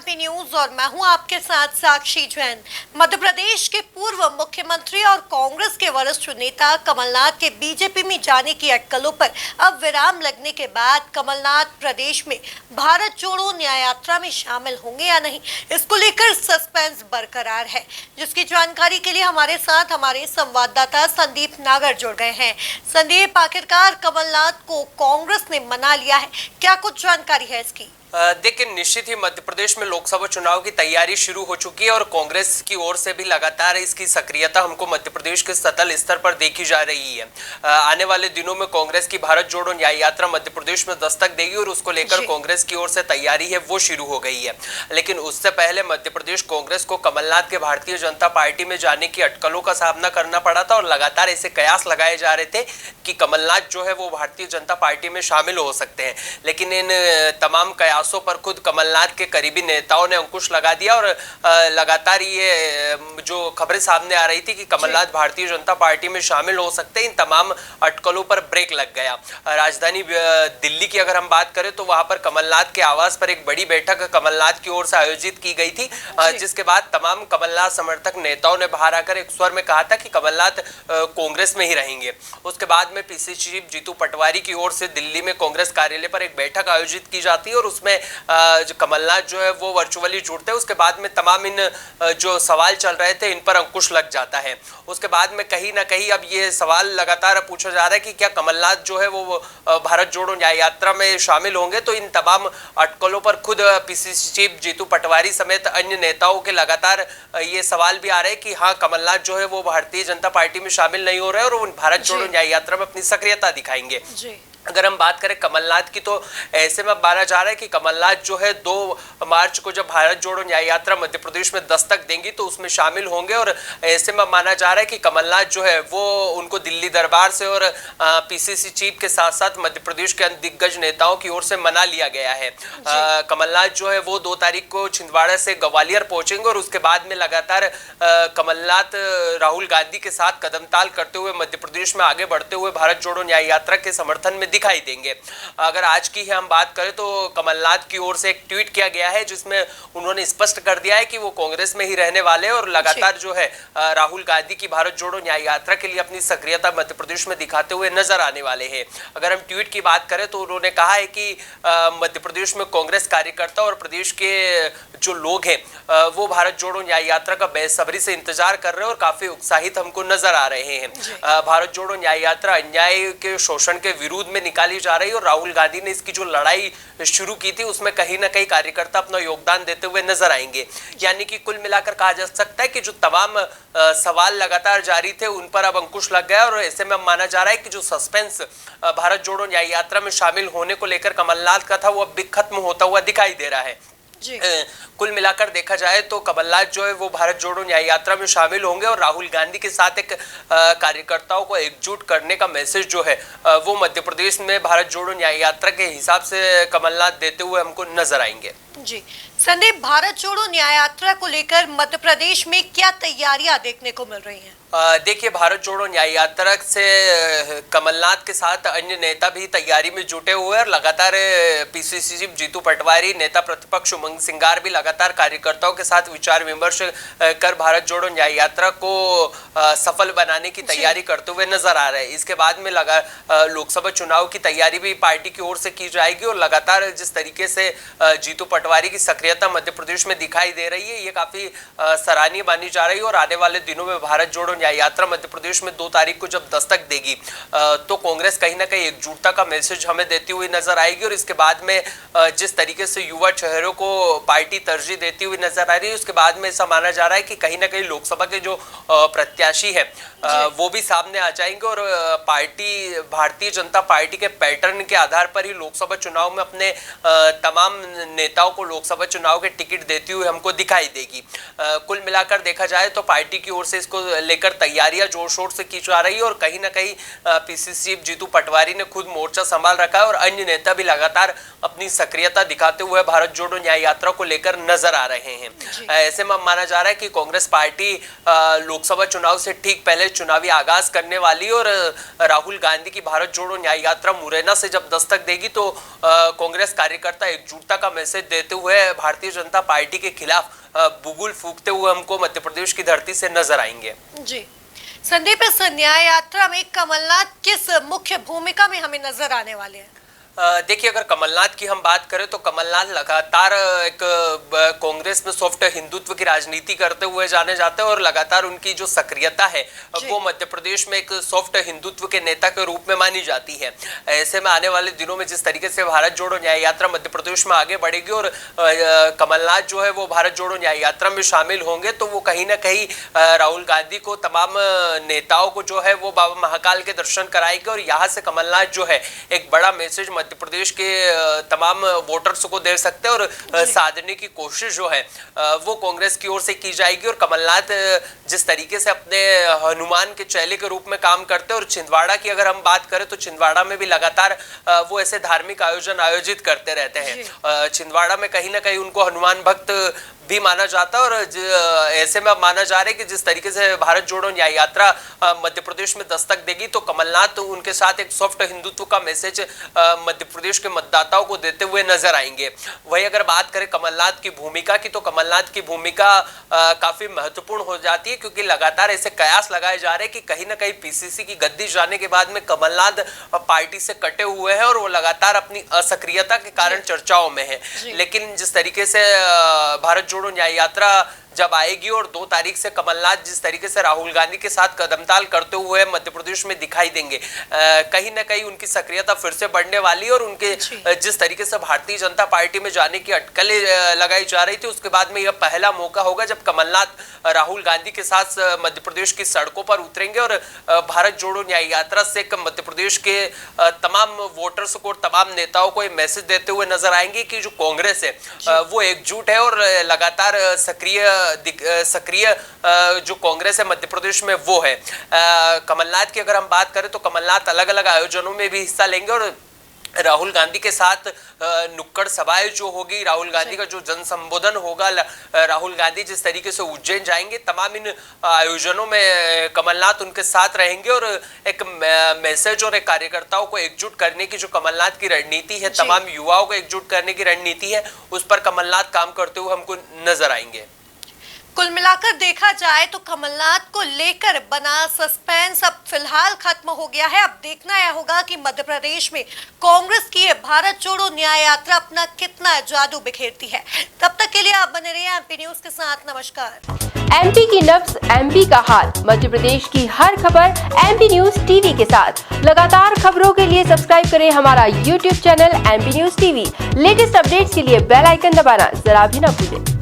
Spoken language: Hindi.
एमपी न्यूज और मैं हूं आपके साथ साक्षी जैन। मध्य प्रदेश के पूर्व मुख्यमंत्री और कांग्रेस के वरिष्ठ नेता कमलनाथ के बीजेपी में जाने की अटकलों पर अब विराम लगने के बाद कमलनाथ प्रदेश में भारत जोड़ो न्याय यात्रा में शामिल होंगे या नहीं, इसको लेकर सस्पेंस बरकरार है। जिसकी जानकारी के लिए हमारे साथ हमारे संवाददाता संदीप नागर जुड़ गए हैं। संदीप, आखिरकार कमलनाथ को कांग्रेस ने मना लिया है, क्या कुछ जानकारी है इसकी? देखिए, निश्चित ही मध्य प्रदेश में लोकसभा चुनाव की तैयारी शुरू हो चुकी है और कांग्रेस की ओर से भी लगातार इसकी सक्रियता हमको मध्य प्रदेश के सतल स्तर पर देखी जा रही है। आने वाले दिनों में कांग्रेस की भारत जोड़ो न्याय यात्रा मध्य प्रदेश में दस्तक देगी और उसको लेकर कांग्रेस की ओर से तैयारी है वो शुरू हो गई है। लेकिन उससे पहले मध्य प्रदेश कांग्रेस को कमलनाथ के भारतीय जनता पार्टी में जाने की अटकलों का सामना करना पड़ा था और लगातार ऐसे कयास लगाए जा रहे थे कि कमलनाथ जो है वो भारतीय जनता पार्टी में शामिल हो सकते हैं। लेकिन इन तमाम कयासों पर खुद कमलनाथ के करीबी नेताओं ने अंकुश लगा दिया और लगातार ये जो खबरें सामने आ रही थी कि कमलनाथ भारतीय जनता पार्टी में शामिल हो सकते हैं, इन तमाम अटकलों पर ब्रेक लग गया। राजधानी दिल्ली की अगर हम बात करें तो वहां पर कमलनाथ के आवास पर एक बड़ी बैठक कमलनाथ की ओर से आयोजित की गई थी, जिसके बाद तमाम कमलनाथ समर्थक नेताओं ने बाहर आकर एक स्वर में कहा था कि कमलनाथ कांग्रेस में ही रहेंगे। उसके बाद में पीसीसी चीफ जीतू पटवारी की ओर से दिल्ली में कांग्रेस कार्यालय पर एक बैठक आयोजित की जाती है और उसमें जो कमलनाथ जो है वो वर्चुअली जुड़ते हैं। उसके बाद में तमाम इन जो सवाल चल रहे थे इन पर अंकुश लग जाता है। उसके बाद में कहीं ना कहीं अब ये सवाल लगातार पूछा जा रहा है कि क्या कमलनाथ जो है वो भारत जोड़ो न्याय यात्रा में शामिल होंगे। तो इन तमाम अटकलों पर खुद पीसीसी चीफ जीतू पटवारी समेत अन्य नेताओं के लगातार ये सवाल भी आ रहे हैं कि हाँ, कमलनाथ जो है वो भारतीय जनता पार्टी में शामिल नहीं हो रहे और वो भारत जोड़ो न्याय यात्रा में अपनी सक्रियता दिखाएंगे। अगर हम बात करें कमलनाथ की तो ऐसे में माना जा रहा है कि कमलनाथ जो है 2 मार्च को जब भारत जोड़ो न्याय यात्रा मध्य प्रदेश में दस्तक देंगी तो उसमें शामिल होंगे और ऐसे में माना जा रहा है कि कमलनाथ जो है वो उनको दिल्ली दरबार से और पीसीसी चीफ के साथ साथ मध्य प्रदेश के दिग्गज नेताओं की ओर से मना लिया गया है। कमलनाथ जो है वो 2 तारीख को छिंदवाड़ा से ग्वालियर पहुंचेंगे और उसके बाद में लगातार कमलनाथ राहुल गांधी के साथ कदमताल करते हुए मध्य प्रदेश में आगे बढ़ते हुए भारत जोड़ो न्याय यात्रा के समर्थन में दिखाई देंगे। अगर आज की हम बात करें तो कमलनाथ की ओर से एक ट्वीट किया गया है जिसमें उन्होंने स्पष्ट कर दिया है कि वो कांग्रेस में ही रहने वाले हैं और लगातार जो है राहुल गांधी की भारत जोड़ो न्याय यात्रा के लिए अपनी सक्रियता मध्य प्रदेश में दिखाते हुए नजर आने वाले हैं। अगर हम ट्वीट की बात करें तो उन्होंने कहा है कि मध्य प्रदेश में कांग्रेस कार्यकर्ता और प्रदेश के जो लोग हैं वो भारत जोड़ो न्याय यात्रा का बेसब्री से इंतजार कर रहे हैं और काफी उत्साहित हमको नजर आ रहे हैं। भारत जोड़ो न्याय यात्रा अन्याय के शोषण के विरुद्ध में निकाली जा रही है और राहुल गांधी ने इसकी जो लड़ाई शुरू की थी उसमें कहीं ना कहीं कार्यकर्ता अपना योगदान देते हुए नजर आएंगे। यानी कि कुल मिलाकर कहा जा सकता है कि जो तमाम सवाल लगातार जारी थे उन पर अब अंकुश लग गया और ऐसे में माना जा रहा है कि जो सस्पेंस भारत जोड़ो न्याय यात्रा में शामिल होने को लेकर कमलनाथ का था वो अब भी खत्म होता हुआ दिखाई दे रहा है। कुल मिलाकर देखा जाए तो कमलनाथ जो है वो भारत जोड़ो न्याय यात्रा में शामिल होंगे और राहुल गांधी के साथ एक कार्यकर्ताओं को एकजुट करने का मैसेज जो है वो मध्य प्रदेश में भारत जोड़ो न्याय यात्रा के हिसाब से कमलनाथ देते हुए हमको नजर आएंगे। जी संदीप, भारत जोड़ो न्याय यात्रा को लेकर मध्य प्रदेश में क्या तैयारियां देखने को मिल रही हैं? देखिए, भारत जोड़ो न्याय यात्रा से कमलनाथ के साथ अन्य नेता भी तैयारी में जुटे हुए हैं और लगातार पीसीसी चीफ जीतू पटवारी, नेता प्रतिपक्ष उमंग सिंगार भी लगातार कार्यकर्ताओं के साथ विचार विमर्श कर भारत जोड़ो न्याय यात्रा को सफल बनाने की तैयारी करते हुए नजर आ रहे हैं। इसके बाद में लोकसभा चुनाव की तैयारी भी पार्टी की ओर से की जाएगी और लगातार जिस तरीके से जीतू पटवारी की सक्रियता मध्य प्रदेश में दिखाई दे रही है ये काफी सराहनीय मानी जा रही है और आने वाले दिनों में भारत जोड़ो न्याय यात्रा मध्य प्रदेश में 2 तारीख को जब दस्तक देगी तो कांग्रेस कहीं ना कहीं एकजुटता का मैसेज हमें देती हुई नजर आएगी और इसके बाद में जिस तरीके से युवा चेहरों को पार्टी तरजीह देती हुई नजर आ रही है उसके बाद में ऐसा माना जा रहा है कि कहीं ना कहीं लोकसभा के जो प्रत्याशी है वो भी सामने आ जाएंगे और पार्टी भारतीय जनता पार्टी के पैटर्न के आधार पर ही लोकसभा चुनाव में अपने तमाम नेताओं को लोकसभा चुनाव के टिकट देती हुई हमको दिखाई देगी। कुल मिलाकर देखा जाए तो पार्टी की ओर से इसको लेकर लेकर तैयारियां जोर शोर से की जा रही है और कहीं ना कहीं पीसीसी चीफ जीतू पटवारी ने खुद मोर्चा संभाल रखा है और अन्य नेता भी लगातार अपनी सक्रियता दिखाते हुए भारत जोड़ो न्याय यात्रा को लेकर नजर आ रहे हैं। ऐसे में माना जा रहा है कि कांग्रेस पार्टी लोकसभा चुनाव से ठीक पहले चुनावी आगाज करने वाली और राहुल गांधी की भारत जोड़ो न्याय यात्रा मुरैना से जब दस्तक देगी तो कांग्रेस कार्यकर्ता एकजुटता का मैसेज देते हुए भारतीय जनता पार्टी के खिलाफ बुगुल फूंकते हुए हमको मध्य प्रदेश की धरती से नजर आएंगे। जी संदीप, इस न्याय यात्रा में कमलनाथ किस मुख्य भूमिका में हमें नजर आने वाले हैं? देखिए, अगर कमलनाथ की हम बात करें तो कमलनाथ लगातार एक कांग्रेस में सॉफ्ट हिंदुत्व की राजनीति करते हुए जाने जाते हैं और लगातार उनकी जो सक्रियता है वो मध्य प्रदेश में एक सॉफ्ट हिंदुत्व के नेता के रूप में मानी जाती है। ऐसे में आने वाले दिनों में जिस तरीके से भारत जोड़ो न्याय यात्रा मध्य प्रदेश में आगे बढ़ेगी और कमलनाथ जो है वो भारत जोड़ो न्याय यात्रा में शामिल होंगे तो वो कहीं ना कहीं राहुल गांधी को, तमाम नेताओं को जो है वो बाबा महाकाल के दर्शन कराएंगे और यहाँ से कमलनाथ जो है एक बड़ा मैसेज मध्य प्रदेश के तमाम वोटर्स को दे सकते हैं और साधने की कोशिश जो है वो कांग्रेस की ओर से की जाएगी। और कमलनाथ जिस तरीके से अपने हनुमान के चेले के रूप में काम करते हैं और छिंदवाड़ा की अगर हम बात करें तो छिंदवाड़ा में भी लगातार वो ऐसे धार्मिक आयोजन आयोजित करते रहते हैं। छिंदवाड़ा में कहीं ना कहीं उनको हनुमान भक्त भी माना जाता है और ऐसे में माना जा रहा है कि जिस तरीके से भारत जोड़ो न्याय यात्रा मध्य प्रदेश में दस्तक देगी तो कमलनाथ उनके साथ एक सॉफ्ट हिंदुत्व का मैसेज मध्य प्रदेश के मतदाताओं को देते हुए नजर आएंगे। वही अगर बात करें कमलनाथ की भूमिका की तो कमलनाथ की भूमिका काफी महत्वपूर्ण हो जाती है क्योंकि लगातार ऐसे कयास लगाए जा रहे हैं कि कहीं ना कहीं पीसीसी की गद्दी जाने के बाद में कमलनाथ पार्टी से कटे हुए हैं और वो लगातार अपनी असक्रियता के कारण चर्चाओं में है। लेकिन जिस तरीके से भारत जोड़ो न्याय यात्रा जब आएगी और 2 तारीख से कमलनाथ जिस तरीके से राहुल गांधी के साथ कदमताल करते हुए मध्य प्रदेश में दिखाई देंगे, कहीं ना कहीं उनकी सक्रियता फिर से बढ़ने वाली है और उनके जिस तरीके से भारतीय जनता पार्टी में जाने की अटकलें लगाई जा रही थी उसके बाद में यह पहला मौका होगा जब कमलनाथ राहुल गांधी के साथ मध्य प्रदेश की सड़कों पर उतरेंगे और भारत जोड़ो न्याय यात्रा से मध्य प्रदेश के तमाम वोटर्स को और तमाम नेताओं को ये मैसेज देते हुए नजर आएंगे कि जो कांग्रेस है वो एकजुट है और लगातार सक्रिय जो कांग्रेस है मध्य प्रदेश में वो है। कमलनाथ की अगर हम बात करें तो कमलनाथ अलग अलग आयोजनों में भी हिस्सा लेंगे और राहुल गांधी के साथ नुक्कड़ सभाएं जो होगी, राहुल गांधी का जो जन संबोधन होगा, राहुल गांधी जिस तरीके से उज्जैन जाएंगे, तमाम इन आयोजनों में कमलनाथ उनके साथ रहेंगे और एक मैसेज और एक कार्यकर्ताओं को एकजुट करने की जो कमलनाथ की रणनीति है, तमाम युवाओं को एकजुट करने की रणनीति है, उस पर कमलनाथ काम करते हुए हमको नजर आएंगे। कुल मिलाकर देखा जाए तो कमलनाथ को लेकर बना सस्पेंस अब फिलहाल खत्म हो गया है। अब देखना यह होगा कि मध्य प्रदेश में कांग्रेस की ये भारत जोड़ो न्याय यात्रा अपना कितना जादू बिखेरती है। तब तक के लिए आप बने रहिए एमपी न्यूज के साथ। नमस्कार। एमपी की नब्ज, एमपी का हाल, मध्य प्रदेश की हर खबर एमपी न्यूज टीवी के साथ। लगातार खबरों के लिए सब्सक्राइब करें हमारा YouTube channel MP news TV. Latest updates के लिए बेल आइकन दबाना जरा भी न भूलें।